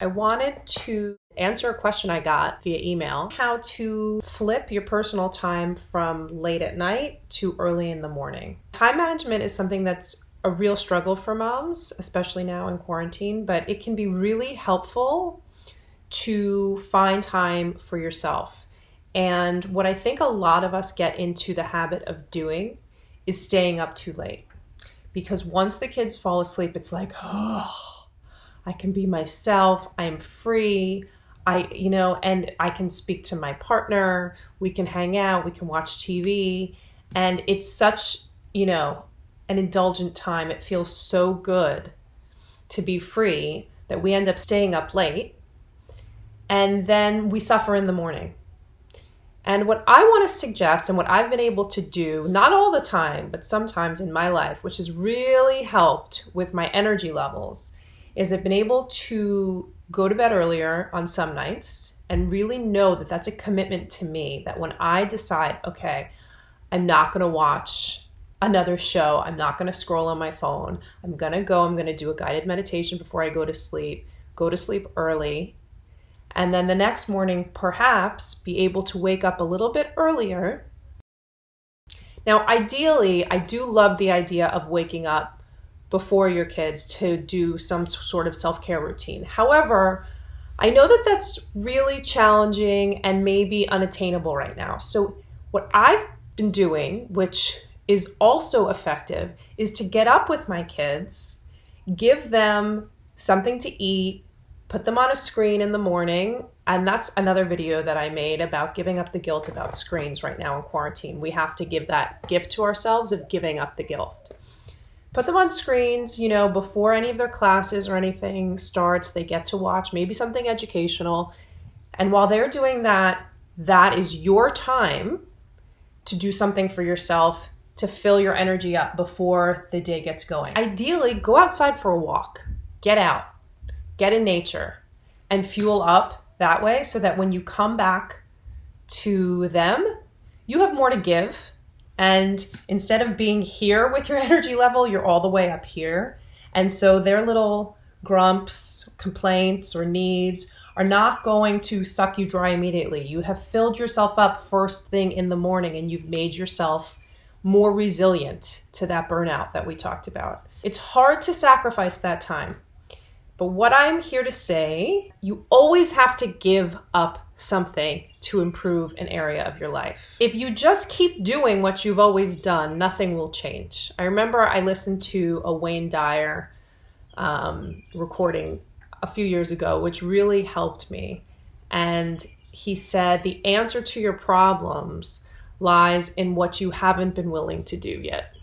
I wanted to answer a question I got via email, how to flip your personal time from late at night to early in the morning. Time management is something that's a real struggle for moms, especially now in quarantine, but it can be really helpful to find time for yourself. And what I think a lot of us get into the habit of doing is staying up too late. Because once the kids fall asleep, it's like, oh, I can be myself. I'm free. And I can speak to my partner. We can hang out. We can watch TV. And it's such, an indulgent time. It feels so good to be free that we end up staying up late. And then we suffer in the morning. And what I want to suggest and what I've been able to do, not all the time, but sometimes in my life, which has really helped with my energy levels, is I've been able to go to bed earlier on some nights and really know that that's a commitment to me, that when I decide, okay, I'm not going to watch another show, I'm not going to scroll on my phone, I'm going to do a guided meditation before I go to sleep early, and then the next morning perhaps be able to wake up a little bit earlier. Now, ideally, I do love the idea of waking up before your kids to do some sort of self-care routine. However, I know that that's really challenging and maybe unattainable right now. So what I've been doing, which is also effective, is to get up with my kids, give them something to eat, put them on a screen in the morning. And that's another video that I made about giving up the guilt about screens right now in quarantine. We have to give that gift to ourselves of giving up the guilt. Put them on screens, before any of their classes or anything starts. They get to watch maybe something educational. And while they're doing that, that is your time to do something for yourself, to fill your energy up before the day gets going. Ideally, go outside for a walk. Get out. Get in nature and fuel up that way so that when you come back to them, you have more to give. And instead of being here with your energy level, you're all the way up here. And so their little grumps, complaints, or needs are not going to suck you dry immediately. You have filled yourself up first thing in the morning and you've made yourself more resilient to that burnout that we talked about. It's hard to sacrifice that time. But what I'm here to say, you always have to give up something to improve an area of your life. If you just keep doing what you've always done, nothing will change. I remember I listened to a Wayne Dyer recording a few years ago, which really helped me. And he said, the answer to your problems lies in what you haven't been willing to do yet.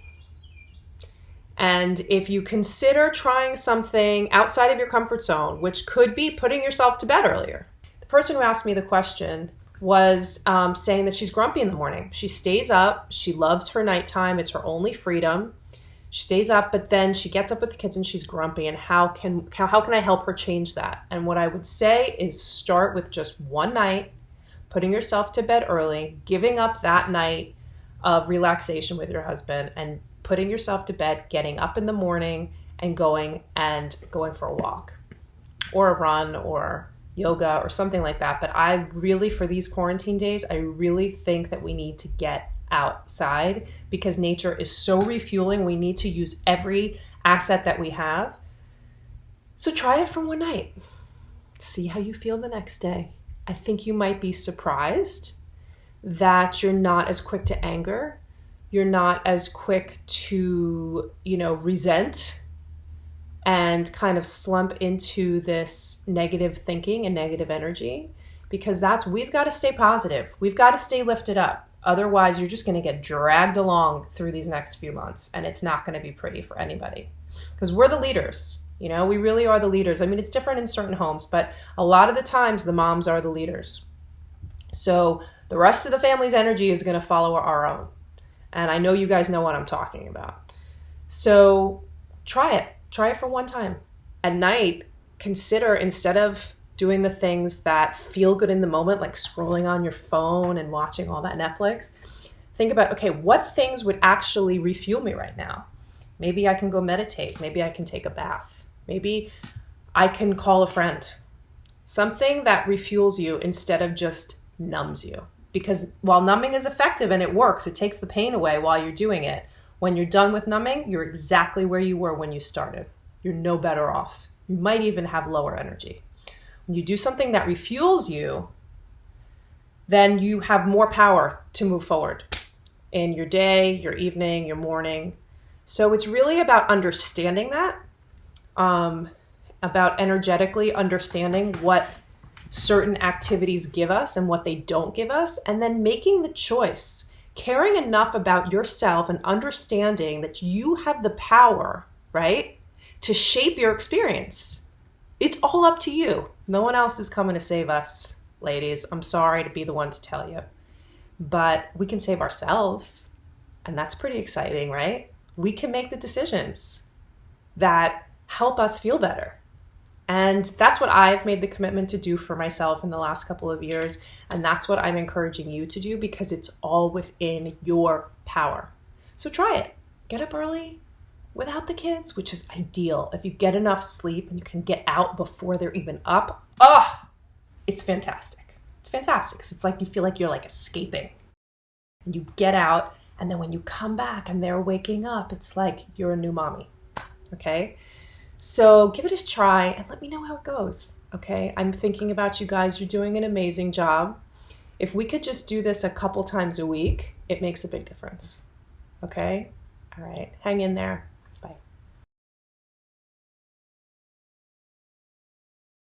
And if you consider trying something outside of your comfort zone, which could be putting yourself to bed earlier. The person who asked me the question was saying that she's grumpy in the morning. She stays up. She loves her nighttime. It's her only freedom. She stays up, but then she gets up with the kids and she's grumpy. And how can I help her change that? And what I would say is start with just one night, putting yourself to bed early, giving up that night of relaxation with your husband, and putting yourself to bed, getting up in the morning and going for a walk or a run or yoga or something like that. But I really, for these quarantine days, I really think that we need to get outside because nature is so refueling. We need to use every asset that we have. So try it for one night. See how you feel the next day. I think you might be surprised that you're not as quick to anger. You're not as quick to, resent and kind of slump into this negative thinking and negative energy, because we've got to stay positive. We've got to stay lifted up. Otherwise, you're just going to get dragged along through these next few months, and it's not going to be pretty for anybody because we're the leaders. We really are the leaders. I mean, it's different in certain homes, but a lot of the times the moms are the leaders. So the rest of the family's energy is going to follow our own. And I know you guys know what I'm talking about. So try it. Try it for one time. At night, consider, instead of doing the things that feel good in the moment, like scrolling on your phone and watching all that Netflix, think about, okay, what things would actually refuel me right now? Maybe I can go meditate. Maybe I can take a bath. Maybe I can call a friend. Something that refuels you instead of just numbs you. Because while numbing is effective and it works, it takes the pain away while you're doing it. When you're done with numbing, you're exactly where you were when you started. You're no better off. You might even have lower energy. When you do something that refuels you, then you have more power to move forward in your day, your evening, your morning. So it's really about understanding that, about energetically understanding what certain activities give us and what they don't give us, and then making the choice, caring enough about yourself and understanding that you have the power, right, to shape your experience. It's all up to you. No one else is coming to save us, ladies. I'm sorry to be the one to tell you, but we can save ourselves, and that's pretty exciting, right? We can make the decisions that help us feel better. And that's what I've made the commitment to do for myself in the last couple of years. And that's what I'm encouraging you to do, because it's all within your power. So try it. Get up early without the kids, which is ideal. If you get enough sleep and you can get out before they're even up, it's fantastic. It's fantastic. 'Cause it's like you feel like you're like escaping. And you get out, and then when you come back and they're waking up, it's like you're a new mommy. Okay? So give it a try and let me know how it goes, okay? I'm thinking about you guys. You're doing an amazing job. If we could just do this a couple times a week, it makes a big difference, okay? All right, hang in there.